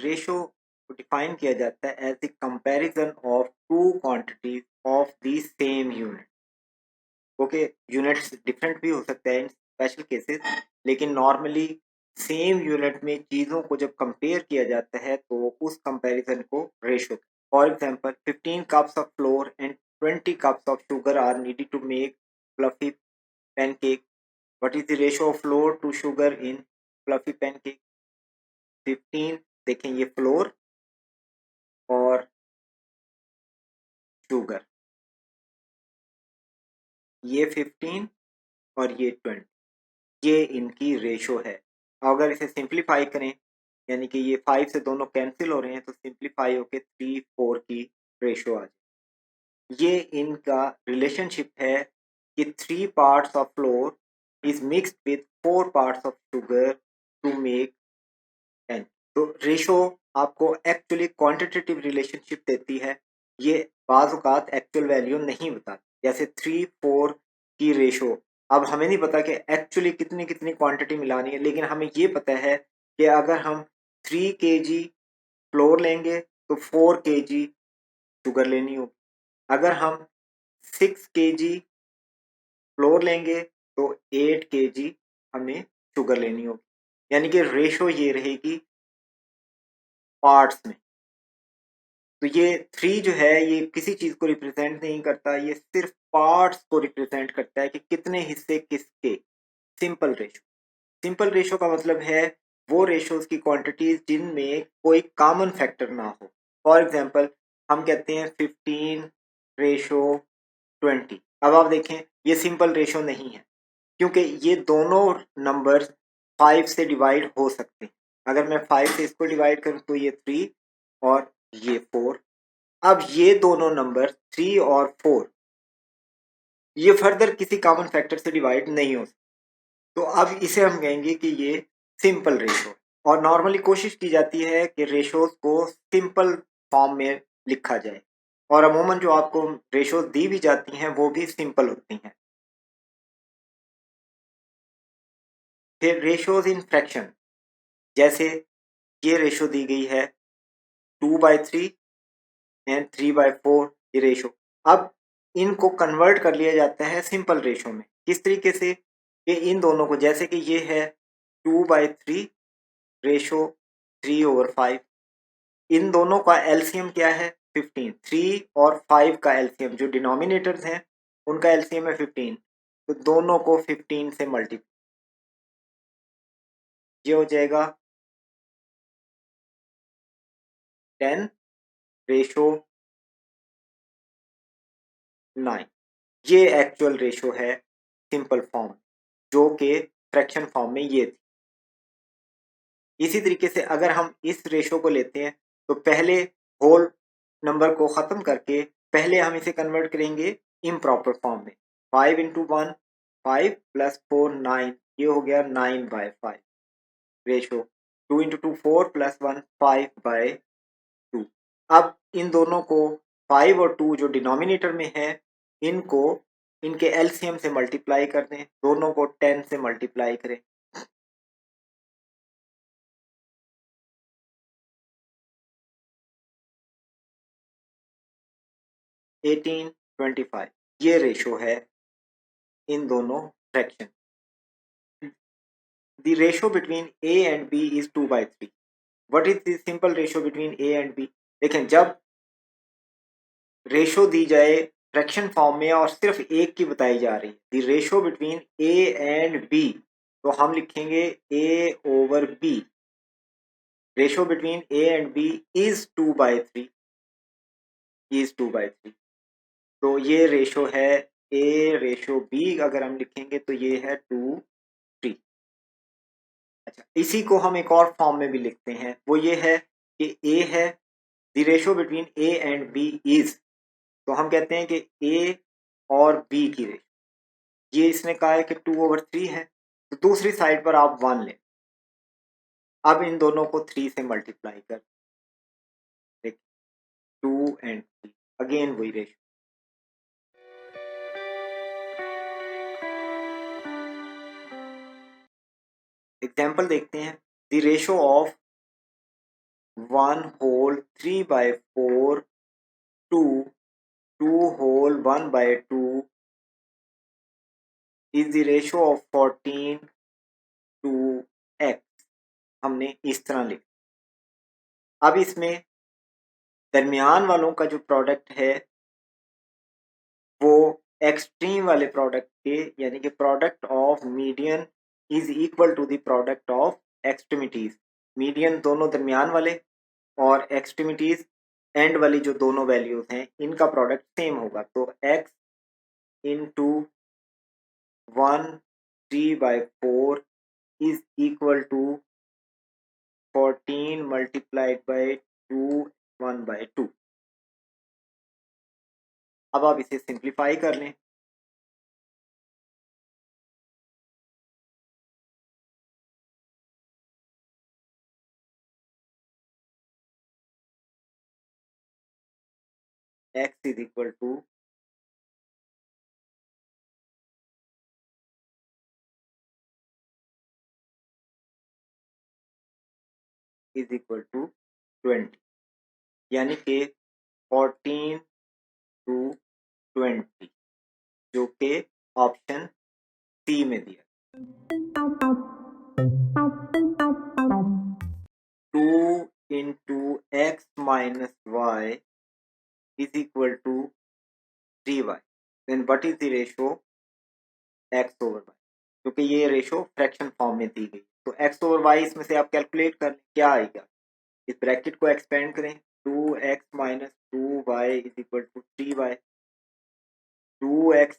Ratio को define किया जाता है as the comparison of two quantities of the same unit. Okay, units different भी हो सकता है इन स्पेशल केसेस, लेकिन नॉर्मली सेम यूनिट में चीज़ों को जब कंपेयर किया जाता है तो उस कंपैरिजन को ratio. For example 15 cups of flour and 20 cups of sugar are needed to make fluffy pancake. What is the ratio of flour to sugar in fluffy pancake? 15, देखें ये फ्लोर और शुगर, ये 15 और ये 20, ये इनकी रेशो है। अगर इसे सिंप्लीफाई करें, यानी कि ये 5 से दोनों कैंसिल हो रहे हैं, तो सिंप्लीफाई होके 3-4 की रेशो आ जाए। ये इनका रिलेशनशिप है कि 3 parts of flour is mixed with 4 parts of sugar to make 10। तो रेशो आपको एक्चुअली क्वांटिटेटिव रिलेशनशिप देती है, ये बाज़ औक़ात एक्चुअल वैल्यू नहीं बताती। जैसे 3-4 की रेशो, अब हमें नहीं पता कि एक्चुअली कितनी कितनी क्वांटिटी मिलानी है, लेकिन हमें ये पता है कि अगर हम 3 kg फ्लोर लेंगे तो 4 kg शुगर लेनी होगी। अगर हम 6 kg फ्लोर लेंगे तो 8 kg हमें शुगर लेनी होगी। यानी कि रेशो ये रहेगी पार्ट्स में। तो ये 3 जो है ये किसी चीज़ को रिप्रेजेंट नहीं करता, ये सिर्फ पार्ट्स को रिप्रेजेंट करता है कि कितने हिस्से किसके। सिंपल रेशो, सिंपल रेशो का मतलब है वो रेशोज़ की क्वांटिटीज़ जिनमें कोई कॉमन फैक्टर ना हो। फॉर एग्जांपल हम कहते हैं 15:20। अब आप देखें ये सिंपल रेशो नहीं है, क्योंकि ये दोनों नंबर्स 5 से डिवाइड हो सकते हैं। अगर मैं 5 से इसको डिवाइड करूं तो ये 3 और ये 4। अब ये दोनों नंबर 3 और 4 ये फर्दर किसी कॉमन फैक्टर से डिवाइड नहीं हो सकते, तो अब इसे हम कहेंगे कि ये सिंपल रेशो। और नॉर्मली कोशिश की जाती है कि रेशोज को सिंपल फॉर्म में लिखा जाए, और अमूमन जो आपको रेशोज दी भी जाती हैं वो भी सिंपल होती हैं। फिर रेशोज इन फ्रैक्शन, जैसे ये रेशो दी गई है 2/3 एंड 3/4 ये रेशो। अब इनको कन्वर्ट कर लिया जाता है सिंपल रेशो में। किस तरीके से कि इन दोनों को, जैसे कि ये है 2/3 रेशो 3/5, इन दोनों का एलसीएम क्या है 15। 3 और 5 का एलसीएम जो डिनोमिनेटर्स हैं उनका एलसीएम है 15, तो दोनों को 15 से मल्टीप्लाई, ये हो जाएगा 10:9। ये एक्चुअल रेशो है सिंपल फॉर्म, जो कि फ्रैक्शन फॉर्म में ये थी। इसी तरीके से अगर हम इस रेशो को लेते हैं तो पहले होल नंबर को ख़त्म करके पहले हम इसे कन्वर्ट करेंगे इम्प्रॉपर फॉर्म में। 5 इंटू 1 5 प्लस 4 9, ये हो गया 9/5 रेशो। 2 into 2 4 plus 1 5/2। अब इन दोनों को 5 और 2 जो डिनोमिनेटर में है इनको इनके एलसीएम से मल्टीप्लाई कर दें, दोनों को 10 से मल्टीप्लाई करें। 18:25 ये रेशो है इन दोनों fraction. The ratio between A and B is 2/3। What is the simple ratio between A and B? देखें, जब रेशो दी जाए फ्रैक्शन फॉर्म में और सिर्फ एक की बताई जा रही the ratio between A and B, तो हम लिखेंगे A over B. Ratio between A and B is 2/3, is 2/3। तो ये रेशो है ए रेशो बी, अगर हम लिखेंगे तो ये है 2:3। अच्छा, इसी को हम एक और फॉर्म में भी लिखते हैं, वो ये है कि ए है the ratio between A and B is, तो हम कहते हैं कि ए और बी की रेशो, ये इसने कहा है कि 2/3 है, तो दूसरी साइड पर आप 1 लें। अब इन दोनों को 3 से मल्टीप्लाई कर, देखिए 2 एंड 3, अगेन वही रेशो। एग्जाम्पल देखते हैं। The ratio of 1 whole 3/4 to 2 whole 1/2 is the ratio of 14 to x। हमने इस तरह लिखा। अब इसमें दरमियान वालों का जो प्रोडक्ट है वो एक्सट्रीम वाले प्रोडक्ट के यानी कि product of median is equal to the product of extremities. Median दोनों दरमियान वाले और एक्सट्रीमिटीज एंड वाली जो दोनों वैल्यूज हैं इनका प्रोडक्ट सेम होगा। तो x into 1 3/4 is equal to 14 multiplied by 2 1/2। अब आप इसे सिंप्लीफाई कर लें। x is equal to is equal to 20 यानी कि 14 टू 20 जो कि ऑप्शन सी में दिया। 2 into x minus y is equal to 3y। Then what is the ratio x over y, क्योंकि ये रेशो फ्रैक्शन फॉर्म में दी गई। तो x ओवर y इसमें से आप कैलकुलेट कर क्या आएगा। इस ब्रैकेट को एक्सपेंड करें 2x minus 2y is equal to 3y। 2x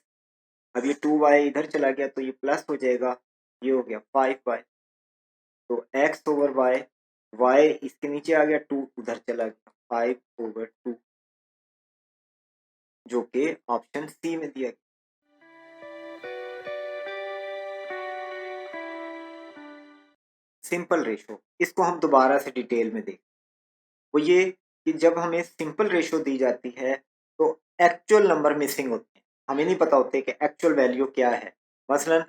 अब ये 2y इधर चला गया तो ये प्लस हो जाएगा, ये हो गया 5y। तो x ओवर y, y इसके नीचे आ गया 2 उधर चला गया 5/2 जो कि ऑप्शन सी में दिया गया। सिंपल रेशो, इसको हम दोबारा से डिटेल में देखें। वो ये कि जब हमें सिंपल रेशो दी जाती है तो एक्चुअल नंबर मिसिंग होते हैं, हमें नहीं पता होते कि एक्चुअल वैल्यू क्या है। मसलन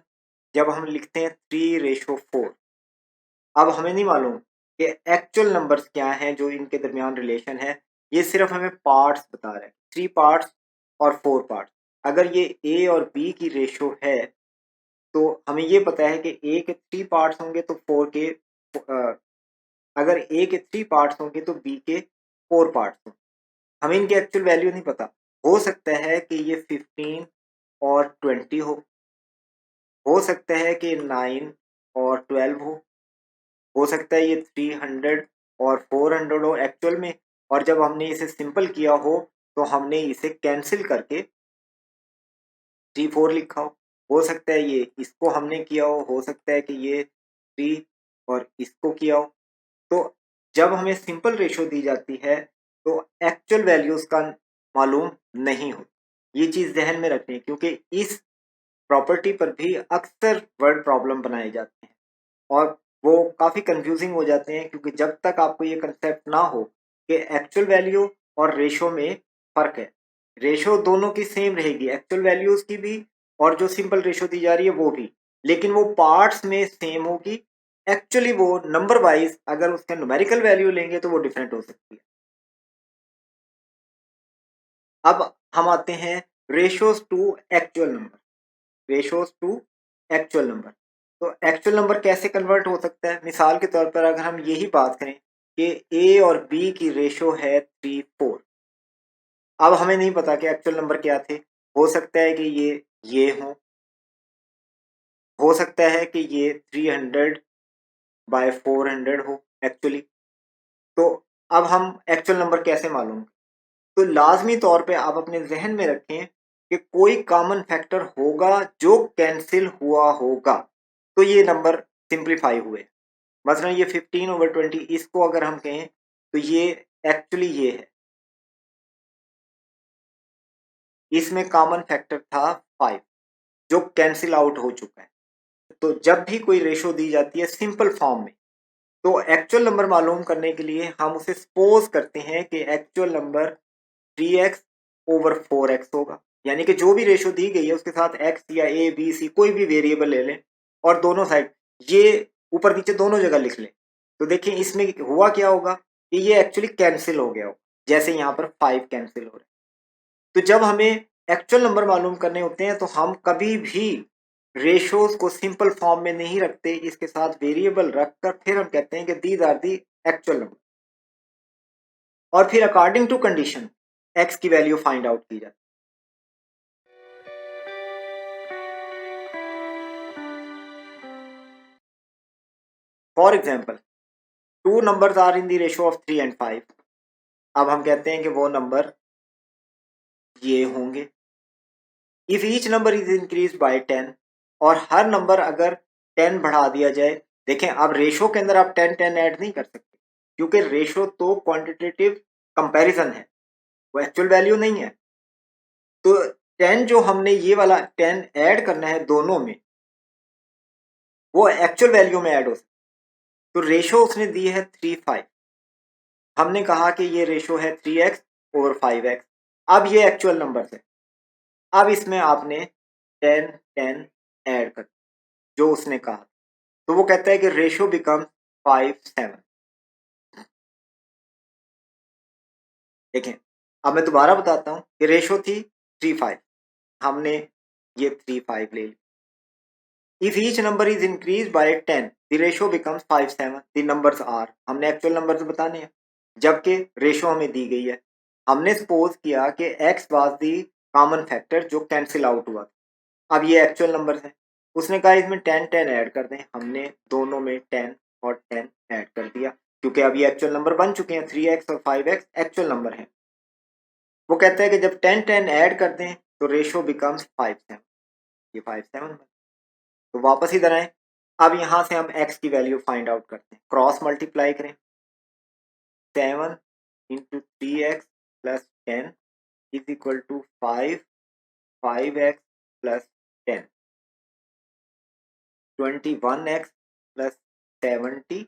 जब हम लिखते हैं 3/4, अब हमें नहीं मालूम कि एक्चुअल नंबर्स क्या हैं जो इनके दरमियान रिलेशन है, ये सिर्फ हमें पार्ट्स बता रहा है, 3 पार्ट्स और 4 पार्ट्स। अगर ये ए और बी की रेशो है तो हमें ये पता है कि ए के 3 पार्ट्स होंगे तो 4 के अगर ए के 3 पार्ट्स होंगे तो बी के 4 पार्ट्स होंगे। हमें इनकी एक्चुअल वैल्यू नहीं पता। हो सकता है कि ये 15 और 20 हो सकता है कि 9 और 12 हो सकता है ये 300 और 400 हो एक्चुअल में, और जब हमने इसे सिंपल किया हो तो हमने इसे कैंसिल करके 3 4 लिखा हो सकता है ये इसको हमने किया हो सकता है कि ये 3 और इसको किया हो। तो जब हमें सिंपल रेशो दी जाती है तो एक्चुअल वैल्यूज का मालूम नहीं हो, ये चीज ध्यान में रखनी है, क्योंकि इस प्रॉपर्टी पर भी अक्सर वर्ड प्रॉब्लम बनाए जाते हैं और वो काफ़ी कंफ्यूजिंग हो जाते हैं, क्योंकि जब तक आपको ये कंसेप्ट ना हो कि एक्चुअल वैल्यू और रेशो में फ़र्क है। रेशो दोनों की सेम रहेगी, एक्चुअल वैल्यूज़ की भी और जो सिंपल रेशो दी जा रही है वो भी, लेकिन वो पार्ट्स में सेम होगी। एक्चुअली वो नंबर वाइज अगर उसका न्यूमेरिकल वैल्यू लेंगे तो वो डिफरेंट हो सकती है। अब हम आते हैं ratios to actual number. Ratios to actual number, तो एक्चुअल नंबर कैसे कन्वर्ट हो सकता है। मिसाल के तौर पर अगर हम यही बात करें कि ए और बी की रेशो है 3 4, अब हमें नहीं पता कि एक्चुअल नंबर क्या थे। हो सकता है कि ये हो सकता है कि ये 300/400 हो एक्चुअली। तो अब हम एक्चुअल नंबर कैसे मालूम, तो लाजमी तौर पे आप अपने जहन में रखें कि कोई कॉमन फैक्टर होगा जो कैंसिल हुआ होगा तो ये नंबर सिंप्लीफाई हुए। मसलन ये 15/20 इसको अगर हम कहें तो ये एक्चुअली ये है, इसमें कॉमन फैक्टर था 5 जो कैंसिल आउट हो चुका है। तो जब भी कोई रेशो दी जाती है सिंपल फॉर्म में तो एक्चुअल नंबर मालूम करने के लिए हम उसे सपोज करते हैं कि एक्चुअल नंबर 3x/4x होगा, यानी कि जो भी रेशो दी गई है उसके साथ x या a b c कोई भी वेरिएबल ले लें और दोनों साइड ये ऊपर नीचे दोनों जगह लिख लें। तो देखिए इसमें हुआ क्या होगा, कि ये एक्चुअली कैंसिल हो गया हो, जैसे यहाँ पर 5 कैंसिल हो रहे हैं। तो जब हमें एक्चुअल नंबर मालूम करने होते हैं तो हम कभी भी रेशोज को सिंपल फॉर्म में नहीं रखते, इसके साथ वेरिएबल रखकर फिर हम कहते हैं कि these are the actual number, और फिर अकॉर्डिंग टू कंडीशन एक्स की वैल्यू फाइंड आउट की जाती है। For example, two numbers are in the ratio of 3 and 5। अब हम कहते हैं कि वो नंबर ये होंगे if each number is increase by 10, और हर नंबर अगर 10 बढ़ा दिया जाए। देखें, अब रेशो के अंदर आप 10 ऐड नहीं कर सकते, क्योंकि रेशो तो क्वांटिटेटिव कंपैरिजन है, वो एक्चुअल वैल्यू नहीं है। तो 10 जो हमने ये वाला 10 ऐड करना है दोनों में, वो एक्चुअल वैल्यू में ऐड हो सकता है। तो रेशो उसने दी है 3-5, हमने कहा कि ये रेशो है 3x ओवर 5x। अब ये एक्चुअल नंबर है, अब इसमें आपने 10 ऐड कर जो उसने कहा, तो वो कहता है कि रेशो बिकम 5-7। देखें, अब मैं दोबारा बताता हूं कि रेशो थी 3-5, हमने ये 3-5 ले ली। If each number is increase by 10 the ratio becomes 5-7, the numbers are, हमने एक्चुअल नंबर्स बताने हैं, जबकि रेशो हमें दी गई है। हमने सपोज किया कि x was the common factor जो कैंसिल आउट हुआ। अब ये एक्चुअल नंबर है, उसने कहा इसमें 10 ऐड कर दें, हमने दोनों में 10 और 10 ऐड कर दिया, क्योंकि अब ये एक्चुअल नंबर बन चुके हैं, 3x और 5x एक्चुअल नंबर है। वो कहता है कि जब 10 ऐड कर दें तो रेशो बिकम्स 5-7, ये 5-7। तो वापस इधर आए, अब यहां से हम x की वैल्यू फाइंड आउट करते हैं, क्रॉस मल्टीप्लाई करें, 7 into 3x plus 10 is equal to 5x plus 10, 21x plus 70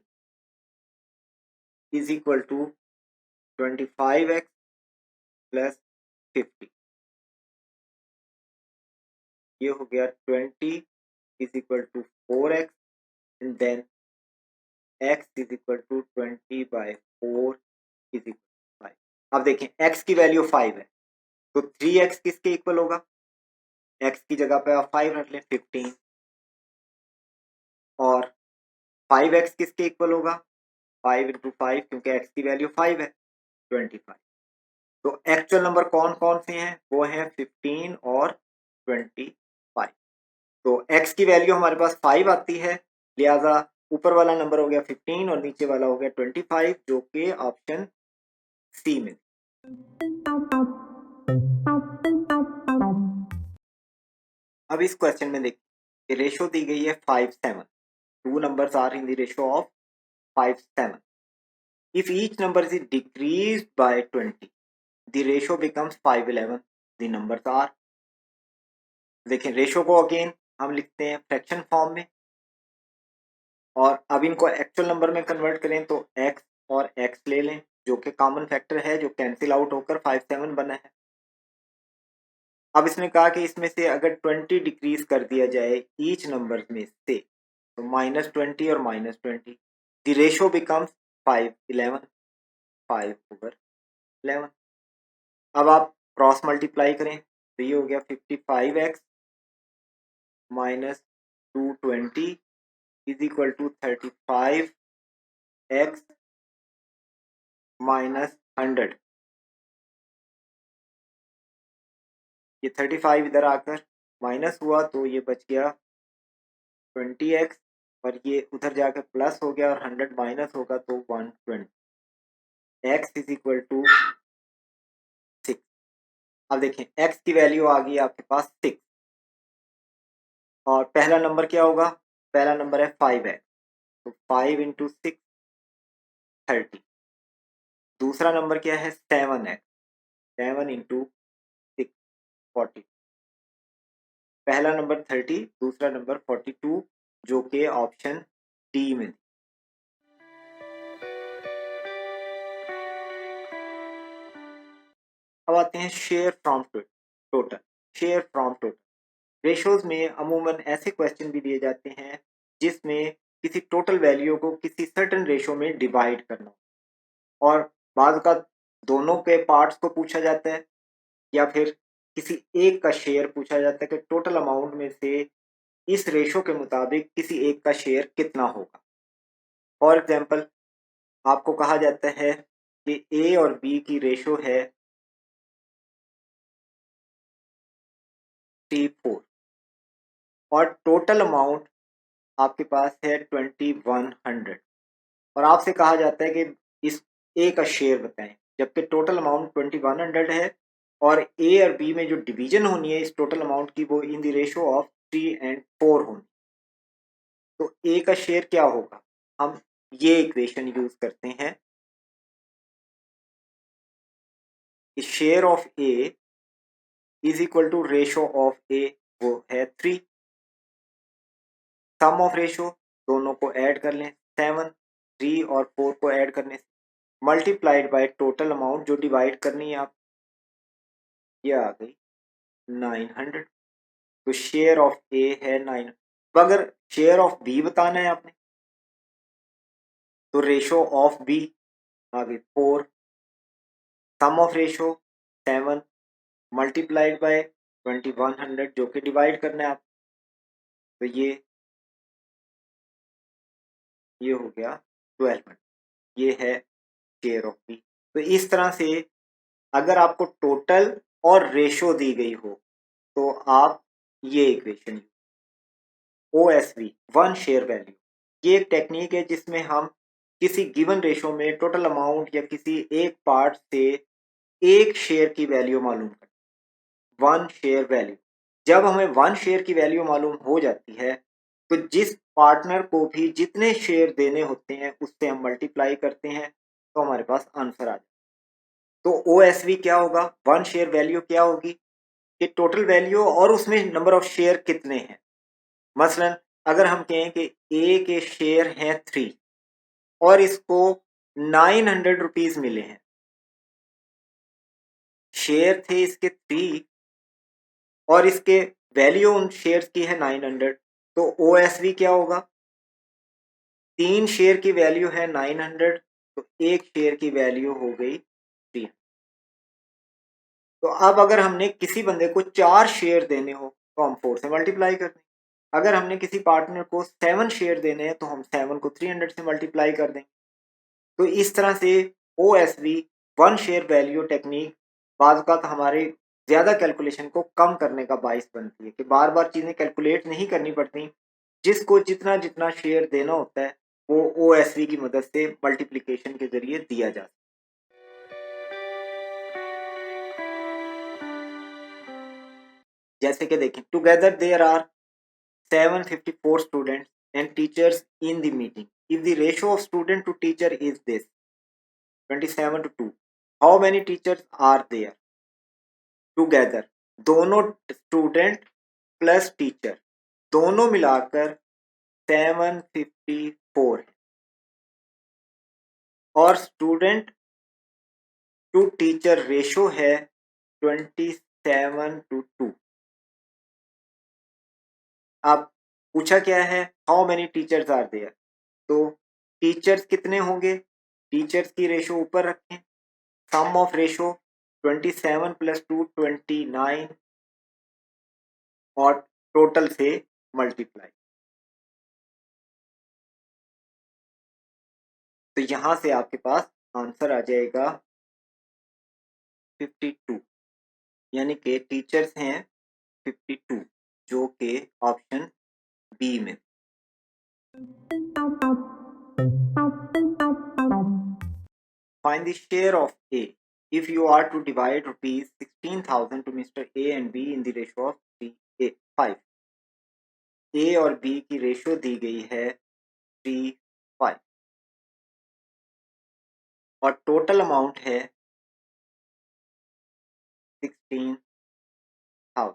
is equal to 25x plus 50। ये हो गया 20 is equal to 4x and then x is equal to 20/4 is equal to 5। अब देखें, x की value 5 है, तो 3x किसके equal होगा? x की जगह पे आप 5 रख लें, 15, और 5x किसके इक्वल होगा? 5 इंटू 5, क्योंकि x की वैल्यू 5 है, 25। तो एक्चुअल नंबर कौन कौन से हैं? वो हैं 15 और 25। तो x की वैल्यू हमारे पास 5 आती है, लिहाजा ऊपर वाला नंबर हो गया 15 और नीचे वाला हो गया 25, जो कि ऑप्शन सी में। अब इस क्वेश्चन में देखिए, रेशो दी गई है 5-7, two numbers are in the ratio of 5-7। If each number is decrease by 20 the ratio becomes 5-11, the numbers are. देखें, रेशो को अगेन हम लिखते हैं फ्रैक्शन फॉर्म में, और अब इनको एक्चुअल नंबर में कन्वर्ट करें तो x और x ले लें, जो कि कॉमन फैक्टर है, जो कैंसिल आउट होकर 5-7 बना है। अब इसने कहा कि इसमें से अगर 20 डिक्रीज कर दिया जाए ईच नंबर में से, तो -20 और -20, द रेशो बिकम्स 5-11, 5/11। अब आप क्रॉस मल्टीप्लाई करें तो ये हो गया 55x minus 220 is equal to 35x minus 100। ये 35 इधर आकर माइनस हुआ तो ये बच गया 20x, और ये उधर जाकर प्लस हो गया और 100 माइनस होगा तो 120। x is equal to 6। अब देखें, x की वैल्यू आ गई आपके पास 6, और पहला नंबर क्या होगा? पहला नंबर है 5x, तो 5 इंटू 6 30। दूसरा नंबर क्या है? 7x, 7 into 6 40। पहला नंबर 30, दूसरा नंबर 42, जो कि ऑप्शन डी में। अब आते हैं share from total. Share from total ratios में अमूमन ऐसे क्वेश्चन भी दिए जाते हैं जिसमें किसी टोटल वैल्यू को किसी सर्टेन रेशो में डिवाइड करना, और बाद का दोनों के पार्ट्स को पूछा जाता है, या फिर किसी एक का शेयर पूछा जाता है कि टोटल अमाउंट में से इस रेशो के मुताबिक किसी एक का शेयर कितना होगा। फॉर एग्जाम्पल आपको कहा जाता है कि ए और बी की रेशो है 3:4 और टोटल अमाउंट आपके पास है 2100, और आपसे कहा जाता है कि इस ए का शेयर बताएं, जबकि टोटल अमाउंट 2100 है और ए और बी में जो डिवीजन होनी है इस टोटल अमाउंट की वो इन द रेशो ऑफ 3 और 4 होनी। तो ए का शेयर क्या होगा, हम ये इक्वेशन यूज करते हैं। Share of A is equal to ratio of A, वो है 3। सम ऑफ रेशो दोनों को ऐड कर लें, 7, 3 और 4 को ऐड करने से मल्टीप्लाइड बाय टोटल अमाउंट जो डिवाइड करनी है आप, ये आ गई 900। तो शेयर ऑफ ए है 9। तो अगर शेयर ऑफ बी बताना है आपने तो रेशो ऑफ बी आ गई 4, सम ऑफ रेशो 7 मल्टीप्लाइड बाय 2100 जो कि डिवाइड करना है आप, तो ये हो गया 1200। ये है शेयर ऑफ बी। तो इस तरह से अगर आपको टोटल और रेशो दी गई हो तो आप ये equation OSV, one share value, ये एक टेक्निक है जिसमें हम किसी गिवन रेशो में टोटल अमाउंट या किसी एक पार्ट से एक शेयर की वैल्यू मालूम करते, वन शेयर वैल्यू। जब हमें वन शेयर की वैल्यू मालूम हो जाती है तो जिस पार्टनर को भी जितने शेयर देने होते हैं उससे हम मल्टीप्लाई करते हैं तो हमारे पास आंसर आ जाता है। तो OSV क्या होगा, वन शेयर वैल्यू क्या होगी कि टोटल वैल्यू और उसमें नंबर ऑफ शेयर कितने हैं। मसलन अगर हम कहें कि ए के शेयर हैं 3 और इसको 900 रुपीज मिले हैं, शेयर थे इसके 3 और इसके वैल्यू उन शेयर्स की है 900, तो OSV क्या होगा, 3 शेयर की वैल्यू है 900 तो एक शेयर की वैल्यू हो गई 3। तो अब अगर हमने किसी बंदे को 4 शेयर देने हो तो हम 4 से मल्टीप्लाई कर दें, अगर हमने किसी पार्टनर को 7 शेयर देने हैं तो हम 7 को 300 से मल्टीप्लाई कर दें। तो इस तरह से OSV, one share value technique, बाज़ औक़ात हमारे ज़्यादा कैलकुलेशन को कम करने का बाइस बनती है कि बार बार चीज़ें कैलकुलेट नहीं करनी पड़ती, जिसको जितना जितना शेयर देना होता है वो OSV की मदद से मल्टीप्लिकेशन के जरिए दिया जाता है। जैसे कि देखें, together there are 754 students and teachers in the meeting. If the ratio of student to teacher is this 27 to 2, how many teachers are there together? दोनों स्टूडेंट प्लस टीचर दोनों मिलाकर 754 है और स्टूडेंट टू टीचर रेशो है 27 to 2। अब पूछा क्या है, how many teachers are there, तो टीचर्स कितने होंगे, टीचर्स की रेशो ऊपर रखें, सम ऑफ रेशो 27 प्लस 2 29 और टोटल से मल्टीप्लाई। तो यहां से आपके पास आंसर आ जाएगा 52, यानी कि टीचर्स हैं 52 जो कि ऑप्शन बी में। Find the share of A if you are to divide rupees 16,000 to Mr. A and B in the ratio of 3:5। A और B की रेशो दी गई है 3:5 और टोटल अमाउंट है 16,000।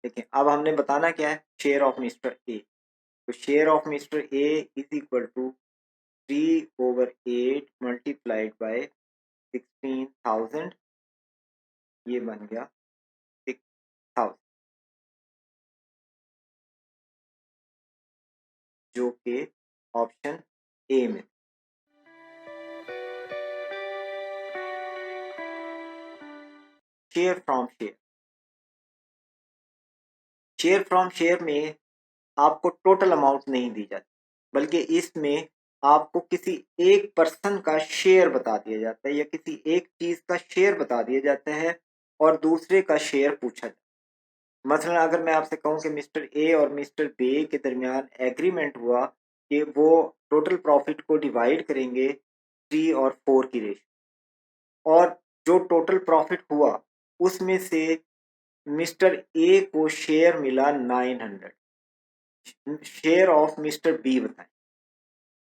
देखिए अब हमने बताना क्या है, शेयर ऑफ मिस्टर ए। तो share of mister A is equal to 3/8 multiplied by 16,000, ये बन गया 6,000 जो कि ऑप्शन ए में। Share from share. Share from share में आपको टोटल अमाउंट नहीं दी जाती, बल्कि इसमें आपको किसी एक पर्सन का शेयर बता दिया जाता है या किसी एक चीज का शेयर बता दिया जाता है और दूसरे का शेयर पूछा जाता है। मसलन अगर मैं आपसे कहूं कि मिस्टर ए और मिस्टर बी के दरमियान एग्रीमेंट हुआ कि वो टोटल प्रॉफिट को डिवाइड करेंगे 3 और 4 की रेशियो, और जो टोटल प्रॉफिट हुआ उसमें से मिस्टर ए को शेयर मिला 900, शेयर ऑफ मिस्टर बी बताएं।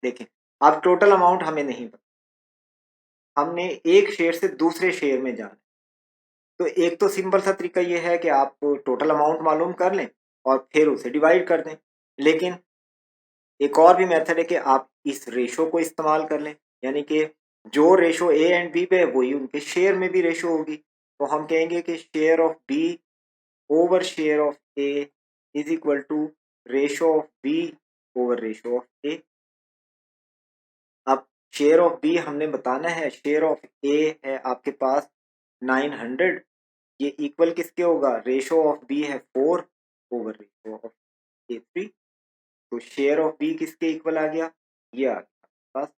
देखें, अब टोटल अमाउंट हमें नहीं पता, हमने एक शेयर से दूसरे शेयर में जाना। तो एक तो सिंपल सा तरीका ये है कि आप टोटल अमाउंट मालूम कर लें और फिर उसे डिवाइड कर दें, लेकिन एक और भी मेथड है कि आप इस रेशो को इस्तेमाल कर लें, यानी कि जो रेशो ए एंड बी पे है वही उनके शेयर में भी रेशो होगी। तो हम कहेंगे कि share of B over share of A is equal to ratio of B over ratio of A. अब शेयर ऑफ बी हमने बताना है, शेयर ऑफ ए है आपके पास 900, ये इक्वल किसके होगा, रेशो ऑफ बी है 4 ओवर रेशो ऑफ ए 3। तो शेयर ऑफ बी किसके इक्वल आ गया, ये आ गया आपके पास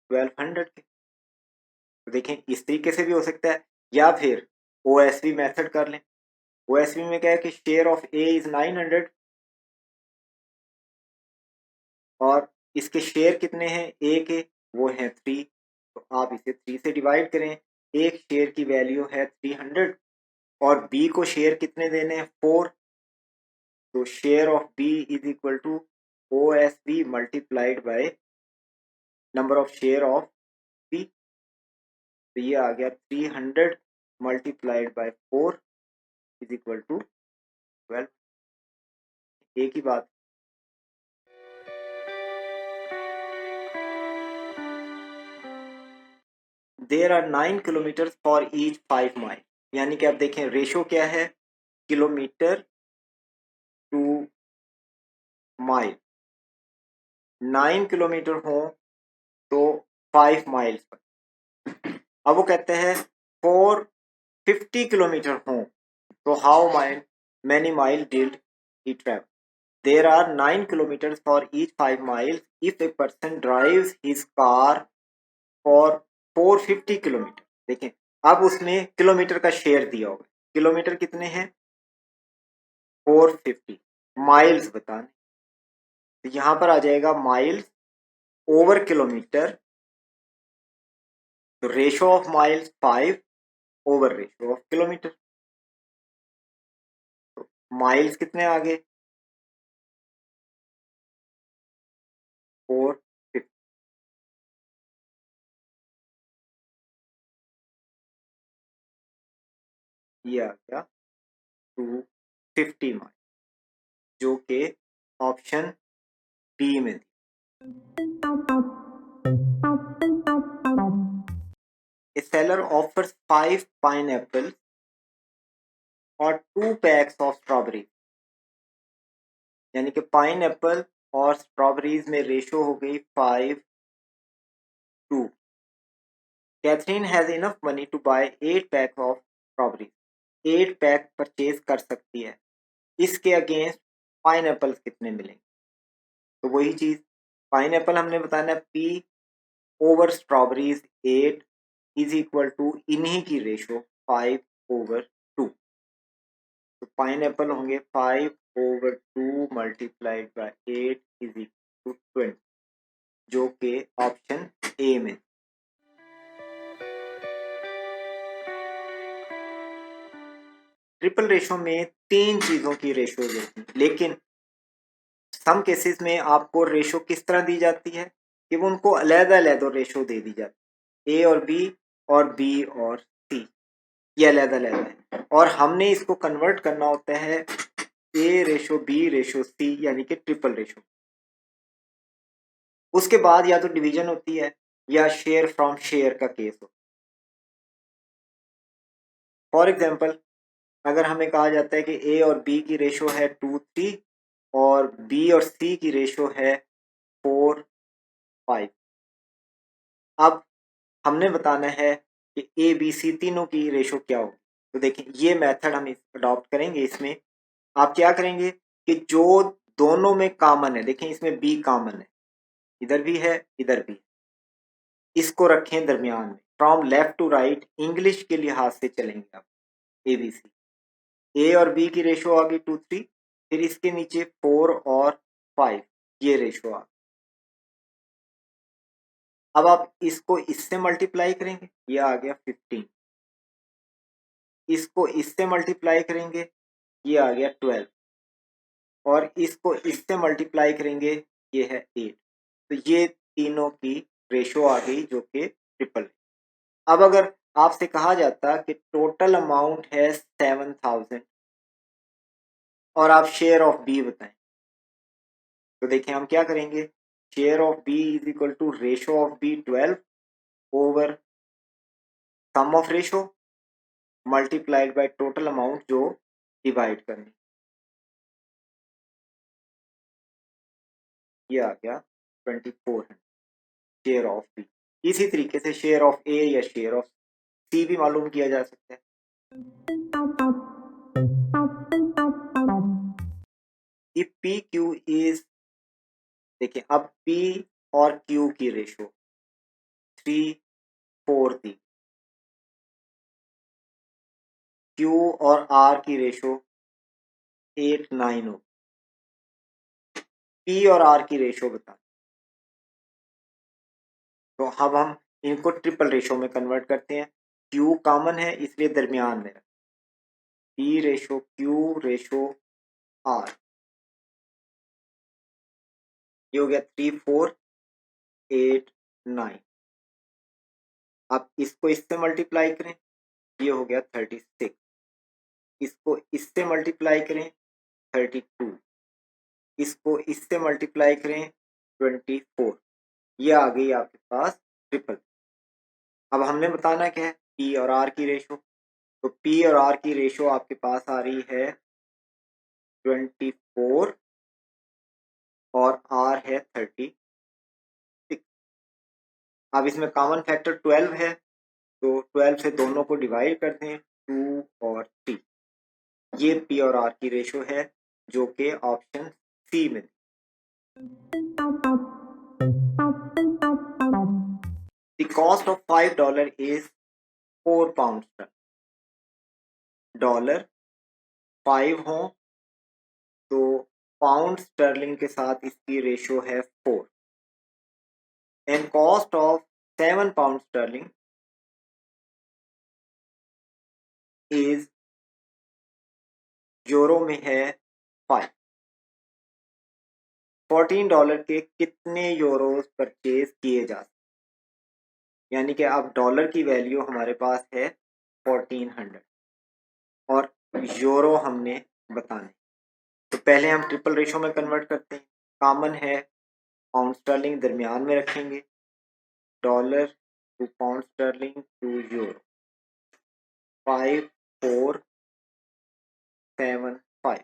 1200 के। तो देखें इस तरीके से भी हो सकता है, या फिर ओएसवी मेथड कर लें। ओएसवी में क्या है कि शेयर ऑफ ए इज 900 और इसके शेयर कितने हैं ए के, वो हैं 3। तो आप इसे 3 से डिवाइड करें, एक शेयर की वैल्यू है 300 और बी को शेयर कितने देने हैं 4। तो share of B is equal to O S B multiplied by number of share of B. तो ये आ गया 300 multiplied by 4 is equal to 12। एक ही बात। There are 9 kilometre for each 5 mile, यानी कि आप देखें रेशो क्या है, किलोमीटर टू माइल। 9 किलोमीटर हो तो 5 माइल्स पर। अब वो कहते हैं 450 किलोमीटर हो तो how many mile did he travel. There are 9 kilometre for each 5 miles if a person drives his car for 450 kilometre. देखें अब उसमें किलोमीटर का शेयर दिया होगा, किलोमीटर कितने हैं 450, माइल्स बताने, तो यहां पर आ जाएगा माइल्स ओवर किलोमीटर। तो ratio of miles 5 over ratio of kilometre. तो माइल्स कितने आ गए 450, ये आ गया 250 माइल, जो के ऑप्शन बी में थी। A seller offers 5 pineapples और 2 packs of strawberries, यानी कि पाइन एप्पल और स्ट्रॉबेरीज में रेशो हो गई 5:2। Catherine has enough money to buy 8 pack of strawberries, 8 pack purchase कर सकती है, इसके अगेंस्ट पाइन एप्पल्स कितने मिलेंगे। तो वही चीज, पाइन एप्पल हमने बताना P over strawberries 8 is equal to इन्हीं की रेशो 5/2। तो पाइन एप्पल होंगे 5/2 multiplied by 8 is equal to 20, जो के ऑप्शन ए में। ट्रिपल रेशो में 3 चीजों की रेशो होती है, लेकिन सम केसेस में आपको रेशो किस तरह दी जाती है कि वो उनको अलग-अलग रेशो दे दी जाती है, ए और बी और सी, ये अलग-अलग है, और हमने इसको कन्वर्ट करना होता है ए रेशो बी रेशो सी, यानी कि ट्रिपल रेशो। उसके बाद या तो डिवीजन होती है या शेयर फ्रॉम शेयर का केस हो। फॉर एग्जांपल, अगर हमें कहा जाता है कि ए और बी की रेशो है 2:3 और बी और सी की रेशो है 4:5। अब हमने बताना है कि ए बी सी तीनों की रेशो क्या होगी। तो देखें ये मेथड हम अडॉप्ट करेंगे। इसमें आप क्या करेंगे कि जो दोनों में कॉमन है, देखें इसमें बी कॉमन है, इधर भी है इधर भी, इसको रखें दरमियान में। From left to right English के लिहाज से चलेंगे आप। ABC, ए और बी की रेशो आ गई 2-3, फिर इसके नीचे 4 और 5, ये रेशो आ गई। अब आप इसको इससे मल्टीप्लाई करेंगे, ये आ गया 15, इसको इससे मल्टीप्लाई करेंगे, ये आ गया 12, और इसको इससे मल्टीप्लाई करेंगे, ये है 8। तो ये तीनों की रेशो आ गई जो कि ट्रिपल है। अब अगर आपसे कहा जाता कि टोटल अमाउंट है 7000 और आप शेयर ऑफ बी बताएं, तो देखिए हम क्या करेंगे, share of B is equal to ratio of B 12 over sum of ratio multiplied by total amount जो डिवाइड करनी, ये आ गया 2400 शेयर ऑफ बी। इसी तरीके से शेयर ऑफ ए या शेयर ऑफ सी भी मालूम किया जा सकता है। If PQ is, देखिए अब P और Q की रेशो 3-4 थी, Q और R की रेशो 8-9 हो, P और R की रेशो बता, तो अब हम इनको ट्रिपल रेशो में कन्वर्ट करते हैं। Q कॉमन है इसलिए दरमियान में, P ratio Q ratio R, ये हो गया 3-4-8-9। अब इसको इससे मल्टीप्लाई करें, ये हो गया 36, इसको इससे मल्टीप्लाई करें 32, इसको इससे मल्टीप्लाई करें 24, ये आ गई आपके पास ट्रिपल। अब हमने बताना क्या है, पी और आर की रेशो, तो पी और आर की रेशो आपके पास आ रही है 24 और आर है 36। अब इसमें कॉमन फैक्टर 12 है, तो 12 से दोनों को डिवाइड कर दें, 2 और 3, ये पी और आर की रेशो है जो कि ऑप्शन सी में। The cost of $5 is 4 pounds. Dollar 5 हो तो पाउंड स्टर्लिंग के साथ इसकी रेशो है 4, and cost of 7 pound sterling is euro में है 5। $14 के कितने यूरोस परचेज किए जा सकते, यानी कि अब डॉलर की वैल्यू हमारे पास है 1400 और यूरो हमने बताने, तो पहले हम ट्रिपल रेशो में कन्वर्ट करते हैं। कॉमन है पाउंड स्टर्लिंग दरमियान में रखेंगे, dollar to pound sterling to euro, 5475,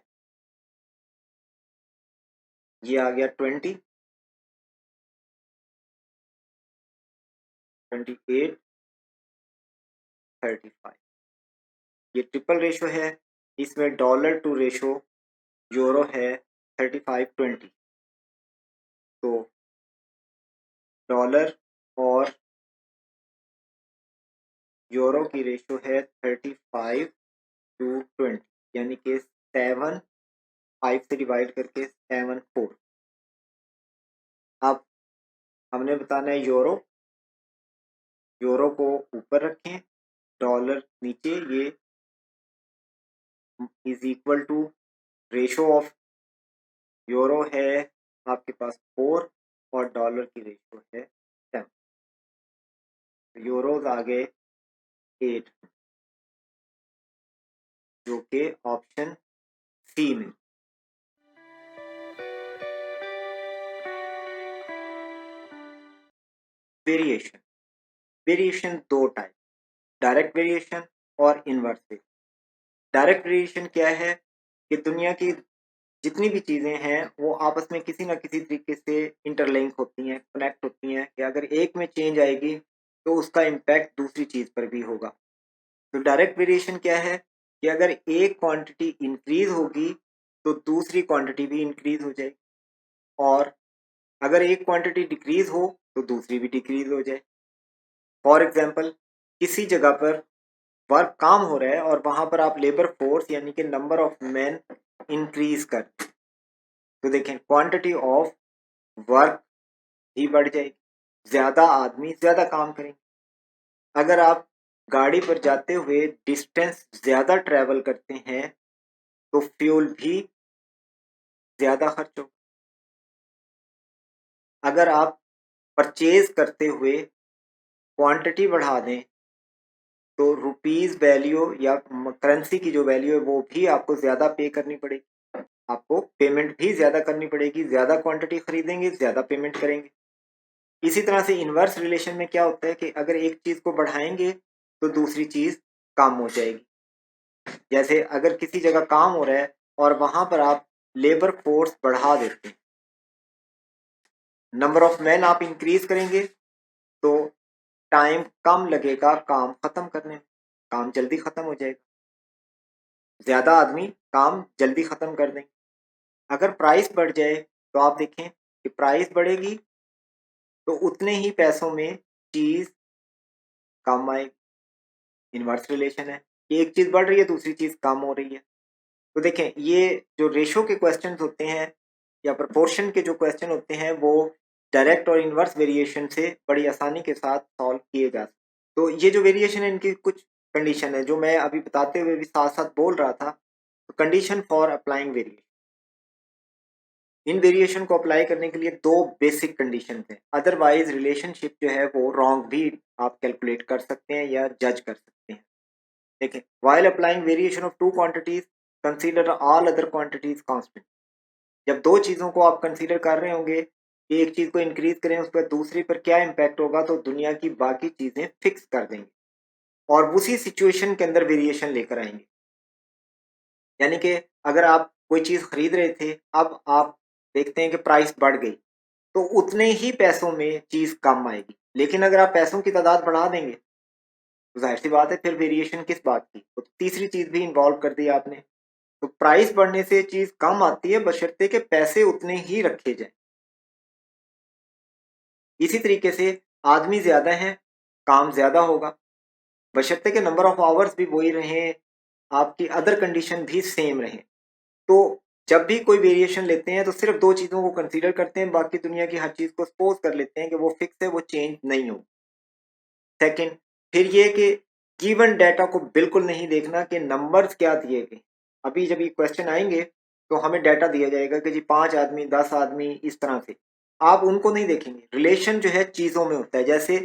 ये आ गया 20, 28, 35। ये ट्रिपल रेशो है, इसमें डॉलर टू रेशो यूरो है 35-20, तो डॉलर और यूरो की रेशो है 35-20, यानी कि 7 5 से डिवाइड करके 7 4। अब हमने बताना है यूरो, यूरो को ऊपर रखें, डॉलर नीचे, ये is equal to ratio of euro है आपके पास 4 और डॉलर की रेशो है 7, यूरोज आ गए 8 जो कि ऑप्शन सी में। वेरिएशन, वेरिएशन दो टाइप, डायरेक्ट वेरिएशन और इनवर्स। डायरेक्ट वेरिएशन क्या है कि दुनिया की जितनी भी चीज़ें हैं वो आपस में किसी ना किसी तरीके से इंटरलिंक होती हैं, कनेक्ट होती हैं, कि अगर एक में चेंज आएगी तो उसका इम्पैक्ट दूसरी चीज़ पर भी होगा। तो डायरेक्ट वेरिएशन क्या है कि अगर एक क्वांटिटी इंक्रीज होगी तो दूसरी क्वांटिटी भी इंक्रीज हो जाएगी, और अगर एक क्वांटिटी डिक्रीज हो तो दूसरी भी डिक्रीज हो जाए। फॉर एग्जाम्पल, किसी जगह पर वर्क काम हो रहा है और वहां पर आप लेबर फोर्स यानी कि नंबर ऑफ मैन इंक्रीज कर, तो देखें क्वांटिटी ऑफ वर्क भी बढ़ जाएगी, ज्यादा आदमी ज्यादा काम करेंगे। अगर आप गाड़ी पर जाते हुए डिस्टेंस ज्यादा ट्रेवल करते हैं तो फ्यूल भी ज्यादा खर्च हो। अगर आप परचेज करते हुए क्वांटिटी बढ़ा दें तो रुपीज वैल्यू या करेंसी की जो वैल्यू है वो भी आपको ज्यादा पे करनी पड़ेगी, आपको पेमेंट भी ज्यादा करनी पड़ेगी, ज्यादा क्वांटिटी खरीदेंगे ज्यादा पेमेंट करेंगे। इसी तरह से इनवर्स रिलेशन में क्या होता है कि अगर एक चीज को बढ़ाएंगे तो दूसरी चीज कम हो जाएगी। जैसे अगर किसी जगह काम हो रहा है और वहां पर आप लेबर फोर्स बढ़ा देते हैं, नंबर ऑफ मैन आप इंक्रीज करेंगे तो टाइम कम लगेगा काम खत्म करने में, काम जल्दी खत्म हो जाएगा, ज्यादा आदमी काम जल्दी खत्म कर देंगे। अगर प्राइस बढ़ जाए तो आप देखें कि प्राइस बढ़ेगी तो उतने ही पैसों में चीज कम आएगी। इनवर्स रिलेशन है कि एक चीज बढ़ रही है दूसरी चीज कम हो रही है। तो देखें ये जो रेशो के क्वेश्चन होते हैं या प्रपोर्शन के जो क्वेश्चन होते हैं वो डायरेक्ट और इनवर्स वेरिएशन से बड़ी आसानी के साथ सॉल्व किए जा सकते। तो ये जो वेरिएशन है इनकी कुछ कंडीशन है जो मैं अभी बताते हुए भी साथ साथ बोल रहा था। तो condition for applying variation, in variation को अप्लाई करने के लिए दो बेसिक कंडीशन है, अदरवाइज रिलेशनशिप जो है वो रॉन्ग भी आप कैलकुलेट कर सकते हैं या जज कर सकते हैं। देखिए, while applying variation of two quantities consider all other quantities constant। जब दो चीजों को आप कंसीडर कर रहे होंगे कि एक चीज को इंक्रीज करें उस पर दूसरी पर क्या इम्पैक्ट होगा तो दुनिया की बाकी चीजें फिक्स कर देंगे और उसी सिचुएशन के अंदर वेरिएशन लेकर आएंगे। यानी कि अगर आप कोई चीज खरीद रहे थे, अब आप देखते हैं कि प्राइस बढ़ गई तो उतने ही पैसों में चीज कम आएगी, लेकिन अगर आप पैसों की तादाद बढ़ा देंगे तो जाहिर सी बात है फिर वेरिएशन किस बात की, तो तीसरी चीज भी इन्वॉल्व कर दी आपने। तो प्राइस बढ़ने से चीज कम आती है बशर्ते के पैसे उतने ही रखे जाएं। इसी तरीके से आदमी ज्यादा हैं, काम ज्यादा होगा, बशर्ते के नंबर ऑफ आवर्स भी वही रहें, आपकी अदर कंडीशन भी सेम रहे। तो जब भी कोई वेरिएशन लेते हैं तो सिर्फ दो चीजों को कंसीडर करते हैं, बाकी दुनिया की हर चीज को सपोज कर लेते हैं कि वो फिक्स है, वो चेंज नहीं हो। सेकंड, फिर ये कि गिवन डाटा को बिल्कुल नहीं देखना कि नंबर्स क्या दिए गए। अभी जब ये क्वेश्चन आएंगे तो हमें डाटा दिया जाएगा कि जी 5 आदमी 10 आदमी इस तरह से, आप उनको नहीं देखेंगे। रिलेशन जो है चीजों में होता है, जैसे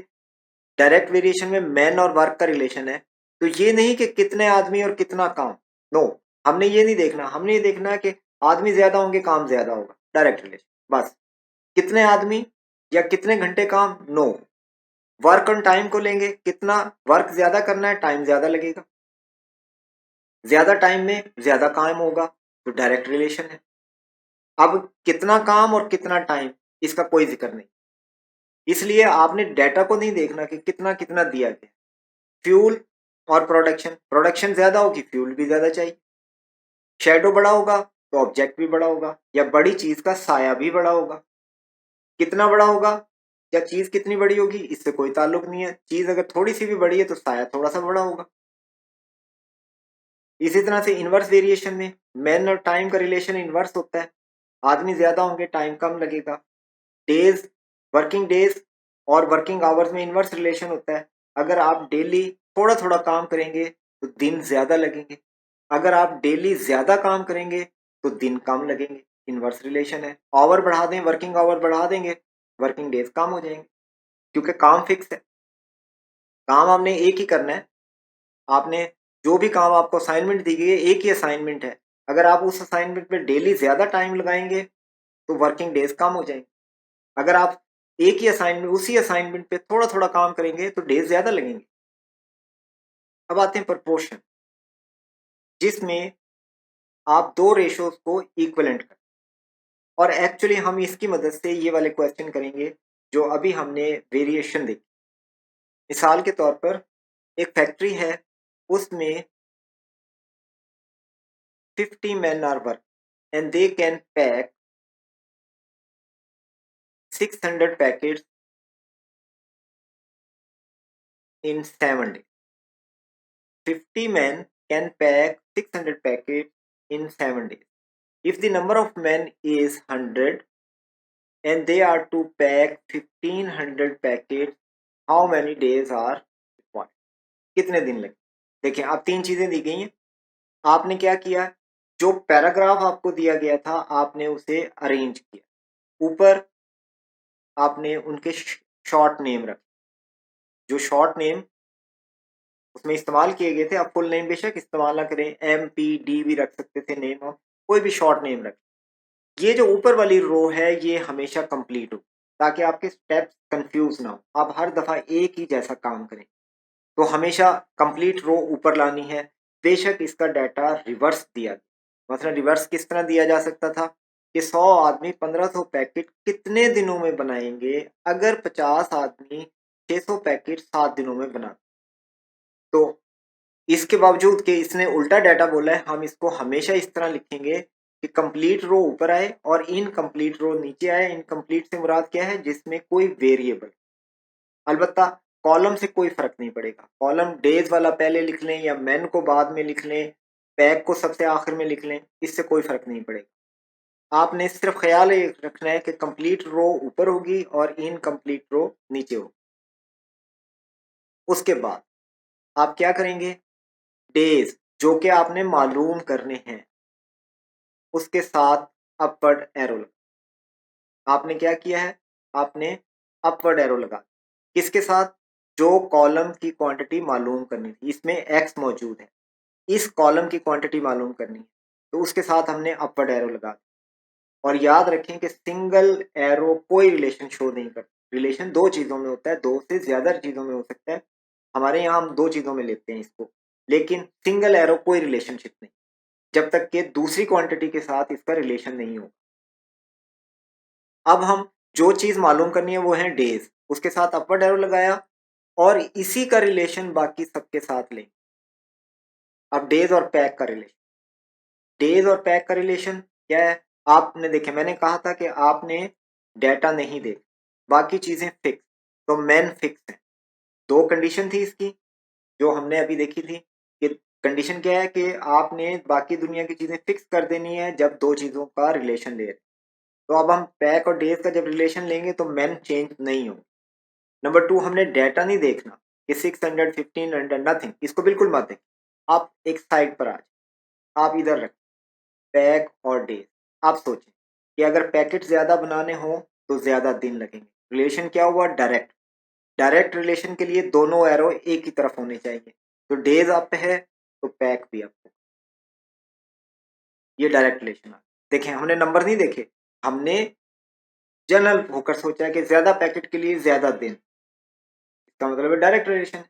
डायरेक्ट वेरिएशन में मैन और वर्क का रिलेशन है, तो ये नहीं कि कितने आदमी और कितना काम, नो, हमने ये नहीं देखना। हमने ये देखना है कि आदमी ज्यादा होंगे काम ज्यादा होगा, डायरेक्ट रिलेशन बस। कितने आदमी या कितने घंटे काम, नो। वर्क ऑन टाइम को लेंगे, कितना वर्क ज्यादा करना है टाइम ज्यादा लगेगा, ज्यादा टाइम में ज्यादा काम होगा, तो डायरेक्ट रिलेशन है। अब कितना काम और कितना टाइम, इसका कोई जिक्र नहीं, इसलिए आपने डाटा को नहीं देखना कि कितना कितना दिया गया। फ्यूल और प्रोडक्शन, प्रोडक्शन ज्यादा होगी फ्यूल भी ज्यादा चाहिए, शेडो बड़ा होगा तो ऑब्जेक्ट भी बड़ा होगा, या बड़ी चीज का साया भी बड़ा होगा। कितना बड़ा होगा या चीज कितनी बड़ी होगी इससे कोई ताल्लुक नहीं है, चीज अगर थोड़ी सी भी बड़ी है तो साया थोड़ा सा बड़ा होगा। इसी तरह से इनवर्स वेरिएशन में मैन और टाइम का रिलेशन इनवर्स होता है, आदमी ज्यादा होंगे टाइम कम लगेगा। डेज, वर्किंग डेज और वर्किंग आवर्स में इनवर्स रिलेशन होता है, अगर आप डेली थोड़ा थोड़ा काम करेंगे तो दिन ज्यादा लगेंगे, अगर आप डेली ज्यादा काम करेंगे तो दिन कम लगेंगे। इनवर्स रिलेशन है। आवर बढ़ा दें, वर्किंग आवर बढ़ा देंगे, वर्किंग डेज कम हो जाएंगे, क्योंकि काम फिक्स है, काम आपने एक ही करना है। आपने जो भी काम आपको असाइनमेंट दी गई है एक ही असाइनमेंट है, अगर आप उस असाइनमेंट पे डेली ज्यादा टाइम लगाएंगे तो वर्किंग डेज कम हो जाएंगे, अगर आप एक ही असाइनमेंट उसी असाइनमेंट पे थोड़ा थोड़ा काम करेंगे तो डेज ज्यादा लगेंगे। अब आते हैं प्रपोर्शन, जिसमें आप दो रेशोज को इक्वलेंट कर, और एक्चुअली हम इसकी मदद से ये वाले क्वेश्चन करेंगे जो अभी हमने वेरिएशन देखी। मिसाल के तौर पर एक फैक्ट्री है उसमें 50 men are working and they can pack 600 packets in 7 days. 50 men can pack 600 packets in 7 days. If the number of men is 100 and they are to pack 1500 packets, how many days are required? कितने दिन लगे? देखिए, अब 3 चीजें दी गई हैं। आपने क्या किया, जो पैराग्राफ आपको दिया गया था आपने उसे अरेंज किया। ऊपर आपने उनके शॉर्ट नेम रखे, जो शॉर्ट नेम उसमें इस्तेमाल किए गए थे। अब फुल नेम बेशक इस्तेमाल ना करें, MPD भी रख सकते थे नेम, और कोई भी शॉर्ट नेम रखें। ये जो ऊपर वाली रो है ये हमेशा कंप्लीट हो, ताकि आपके स्टेप्स कंफ्यूज ना हो, आप हर दफा एक ही जैसा काम करें। तो हमेशा कंप्लीट रो ऊपर लानी है। बेशक इसका डाटा रिवर्स दिया गया, मतलब रिवर्स किस तरह दिया जा सकता था कि 100 आदमी 1500 पैकेट कितने दिनों में बनाएंगे अगर 50 आदमी 600 पैकेट 7 दिनों में बना। तो इसके बावजूद कि इसने उल्टा डाटा बोला है, हम इसको हमेशा इस तरह लिखेंगे कि कंप्लीट रो ऊपर आए और इनकम्प्लीट रो नीचे आए। इनकम्प्लीट से मुराद क्या है, जिसमें कोई वेरिएबल, अलबत्ता कॉलम से कोई फर्क नहीं पड़ेगा। कॉलम डेज वाला पहले लिख लें या मैन को बाद में लिख लें, पैक को सबसे आखिर में लिख लें, इससे कोई फर्क नहीं पड़ेगा। आपने सिर्फ ख्याल रखना है कि कंप्लीट रो ऊपर होगी और इनकम्प्लीट रो नीचे होगी। उसके बाद आप क्या करेंगे, डेज जो कि आपने मालूम करने हैं उसके साथ अपवर्ड एरो लगा। आपने क्या किया है, आपने अपवर्ड एरो लगा। किसके साथ, जो कॉलम की क्वांटिटी मालूम करनी थी, इसमें एक्स मौजूद है, इस कॉलम की क्वांटिटी मालूम करनी है, तो उसके साथ हमने अपवर्ड एरो लगा दिया। और याद रखें कि सिंगल एरो कोई रिलेशन शो नहीं करता। रिलेशन दो चीजों में होता है, दो से ज्यादा चीजों में हो सकता है। हमारे यहाँ हम दो चीजों में लेते हैं इसको, लेकिन सिंगल एरो कोई रिलेशनशिप नहीं, जब तक कि दूसरी क्वांटिटी के साथ इसका रिलेशन नहीं हो। अब हम जो चीज मालूम करनी है वो है डेज, उसके साथ अपवर्ड एरो लगाया और इसी का रिलेशन बाकी सबके साथ लें। अब डेज और पैक का रिलेशन, डेज और पैक का रिलेशन क्या है, आपने देखे, मैंने कहा था कि आपने डाटा नहीं दे, बाकी चीजें फिक्स, तो मैन फिक्स है। दो कंडीशन थी इसकी जो हमने अभी देखी थी कि कंडीशन क्या है कि आपने बाकी दुनिया की चीजें फिक्स कर देनी है जब दो चीजों का रिलेशन ले। तो अब हम पैक और डेज का जब रिलेशन लेंगे तो मैन चेंज नहीं हो। नंबर 2, हमने डाटा नहीं देखना कि 600 1500 नथिंग, इसको बिल्कुल मत देखें। आप एक साइड पर आ जाए, आप इधर रखें पैक और डेज। आप सोचें कि अगर पैकेट ज्यादा बनाने हो तो ज्यादा दिन लगेंगे। रिलेशन क्या हुआ, डायरेक्ट। डायरेक्ट रिलेशन के लिए दोनों एरो एक ही तरफ होने चाहिए, तो डेज अप है तो पैक भी अप है। ये डायरेक्ट रिलेशन है। देखें, हमने नंबर नहीं देखे, हमने जनरल होकर सोचा है कि ज्यादा पैकेट के लिए ज्यादा दिन, इसका मतलब है डायरेक्ट रिलेशन।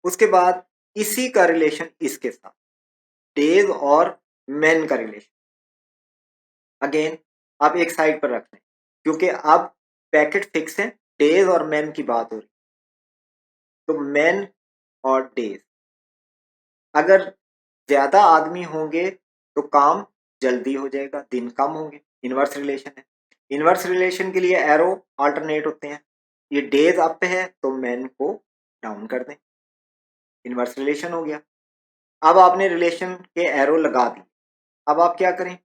उसके बाद इसी का रिलेशन इसके साथ, डेज और मैन का रिलेशन, अगेन आप एक साइड पर रख लें, क्योंकि अब पैकेट फिक्स है, डेज और मैन की बात हो रही। तो मैन और डेज, अगर ज्यादा आदमी होंगे तो काम जल्दी हो जाएगा, दिन कम होंगे। इनवर्स रिलेशन है। इनवर्स रिलेशन के लिए एरो अल्टरनेट होते हैं। ये डेज अप है तो मैन को डाउन कर दें, इनवर्स रिलेशन हो गया। अब आपने रिलेशन के एरो लगा दी। अब आप क्या करें,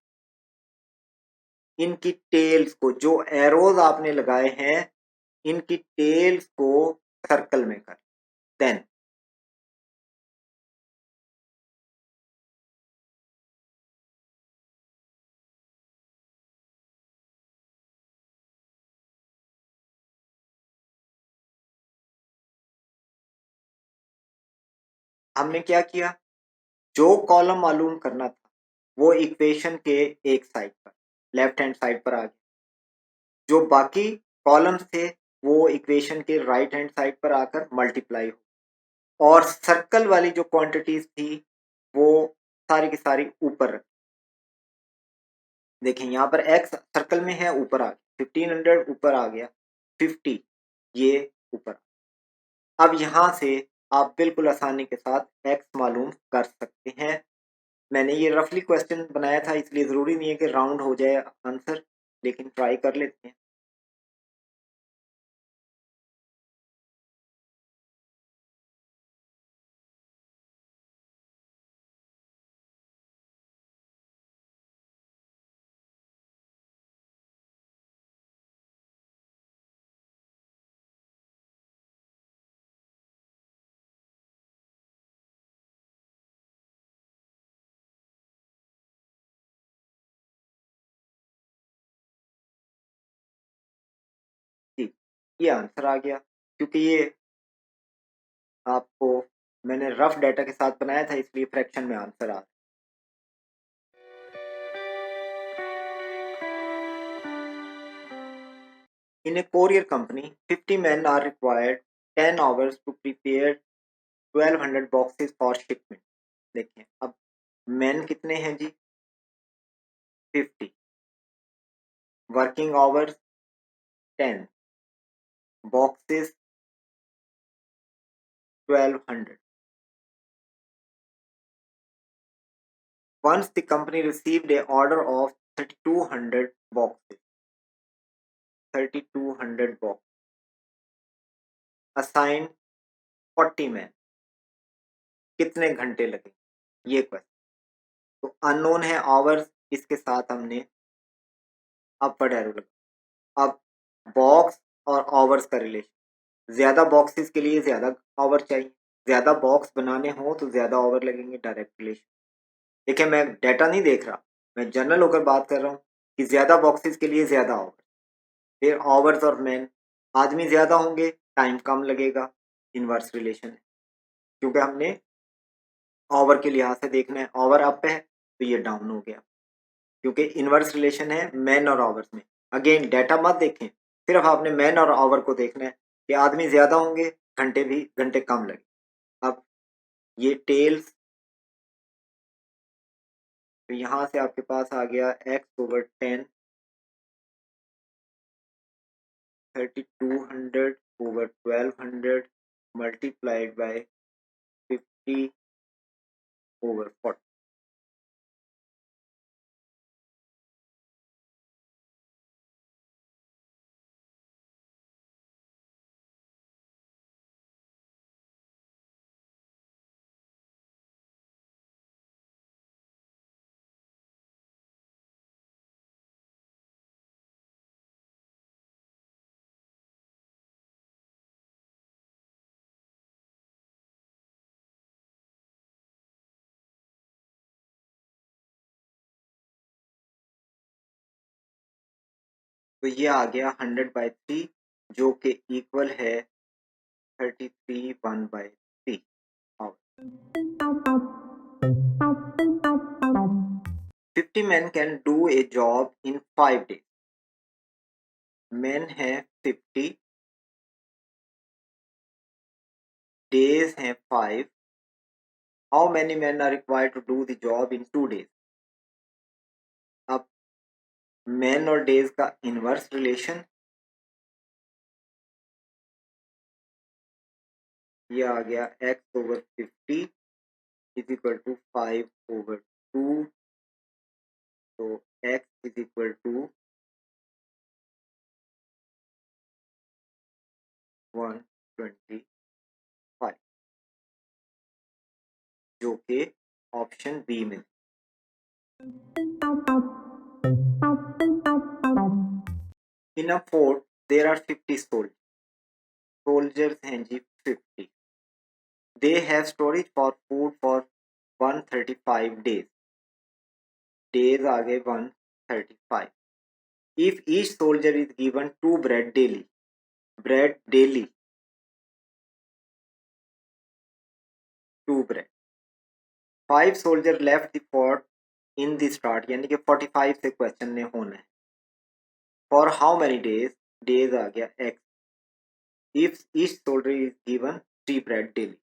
इनकी टेल्स को, जो एरोज आपने लगाए हैं इनकी टेल्स को सर्कल में कर। देन हमने क्या किया, जो कॉलम मालूम करना था वो इक्वेशन के एक साइड पर, लेफ्ट हैंड साइड पर आ गया। जो बाकी कॉलम्स थे वो इक्वेशन के राइट हैंड साइड पर आकर मल्टीप्लाई हो, और सर्कल वाली जो क्वांटिटीज थी वो सारी की सारी ऊपर रखी। देखें यहाँ पर एक्स सर्कल में है, ऊपर आ गया 1500, ऊपर आ गया 50, ये ऊपर। अब यहां से आप बिल्कुल आसानी के साथ एक्स मालूम कर सकते हैं। मैंने ये रफली क्वेश्चन बनाया था, इसलिए ज़रूरी नहीं है कि राउंड हो जाए आंसर, लेकिन ट्राई कर लेते हैं। जी, ये आंसर आ गया, क्योंकि ये आपको मैंने रफ डाटा के साथ बनाया था, इसलिए फ्रैक्शन में आंसर आ। In a courier company, 50 men are required 10 hours to prepare 1200 boxes for shipment. देखें अब men कितने हैं जी? 50, working hours 10, boxes 1200. Once the company received a order of 3200 boxes, 3200 boxes, assigned 40 men, कितने घंटे लगे? ये क्वेश्चन। तो अननोन है आवर्स, इसके साथ हमने अपर एरो लगा। अब बॉक्स और आवर्स का रिलेशन, ज्यादा बॉक्सेस के लिए ज्यादा आवर चाहिए, ज्यादा बॉक्स बनाने हो तो ज्यादा आवर लगेंगे, डायरेक्ट रिलेशन। देखिए मैं डाटा नहीं देख रहा, मैं जनरल होकर बात कर रहा हूँ कि ज्यादा बॉक्सेस के लिए ज्यादा आवर, फिर आवर्स और मैन, आदमी ज्यादा होंगे टाइम कम लगेगा, इनवर्स रिलेशन है। क्योंकि हमने आवर के लिहाज से देखना है, आवर अप है तो ये डाउन हो गया, क्योंकि इनवर्स रिलेशन है मैन और आवर्स में। अगेन डाटा मत देखें, सिर्फ आपने मैन और आवर को देखना है कि आदमी ज्यादा होंगे घंटे कम लगे। अब ये टेल्स, तो यहाँ से आपके पास आ गया x/10, 3200 over 1200 multiplied by 50 over 40। तो ये आ गया 100/3, जो कि इक्वल है 33 1/3 our. 50 men can do a job in 5 days। men हैं 50, days हैं 5। how many men are required to do the job in 2 days? अब men और days का इनवर्स रिलेशन, ये आ गया x/50 इज इक्वल टू 5/2, तो x इज इक्वल टू 125, जो कि ऑप्शन बी में। In a fort there are 50 soldiers हैं जी 50। They have storage for food for 135 days। Days आ गए 135। If each soldier is given 2 bread daily, bread daily 2 bread। 5 soldier left the fort in the start, यानी कि 45 से question ने होना है। For how many days, days आ गया X. If each soldier is given 3 bread daily,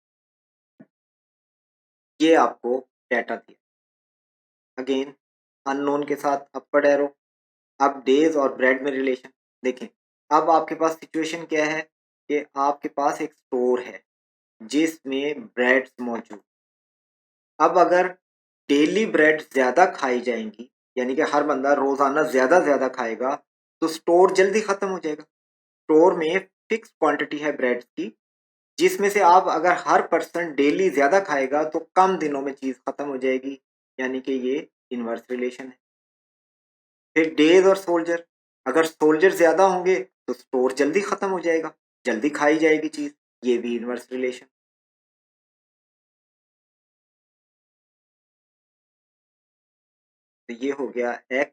ये आपको डाटा दिया। अगेन अननोन के साथ अपर एरो। अब डेज और ब्रेड में रिलेशन देखें। अब आपके पास सिचुएशन क्या है कि आपके पास एक स्टोर है, जिसमें ब्रेड्स मौजूद। अब अगर डेली ब्रेड ज़्यादा खाई जाएंगी, यानी कि हर बंदा रोज़ाना ज़्यादा खाएगा, तो स्टोर जल्दी ख़त्म हो जाएगा। स्टोर में फिक्स क्वांटिटी है ब्रेड्स की, जिसमें से आप अगर हर पर्सन डेली ज़्यादा खाएगा तो कम दिनों में चीज़ ख़त्म हो जाएगी, यानी कि ये इनवर्स रिलेशन है। फिर डेज और सोल्जर, अगर सोल्जर ज़्यादा होंगे तो स्टोर जल्दी ख़त्म हो जाएगा, जल्दी खाई जाएगी चीज़, ये भी इनवर्स रिलेशन। तो ये हो गया x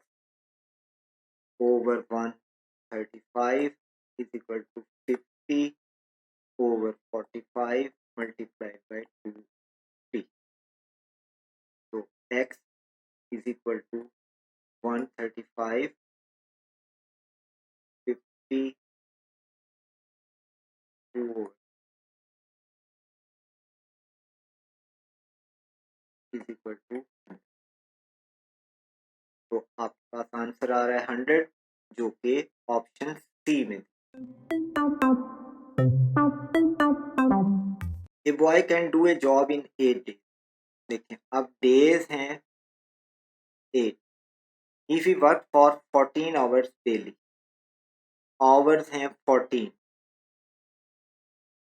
over 135 is equal to 50 over 45 multiplied by 2t। तो x is equal to 135 50 over is equal to, तो आपके पास आंसर आ रहा है 100, जो कि ऑप्शन सी में। A boy can do a job in 8 days. देखिए अब डेज हैं 8, if he work for 14 hours daily, hours हैं 14,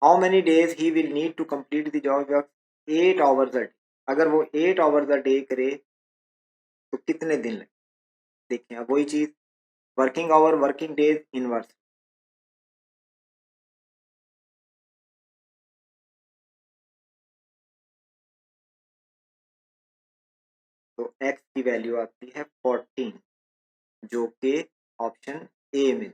how many days he will need to complete the job work 8 hours a day. अगर वो 8 hours a day करे तो कितने दिन लगे। देखिए अब वही चीज, working hour working days inverse, तो x की वैल्यू आती है 14, जो कि ऑप्शन ए में।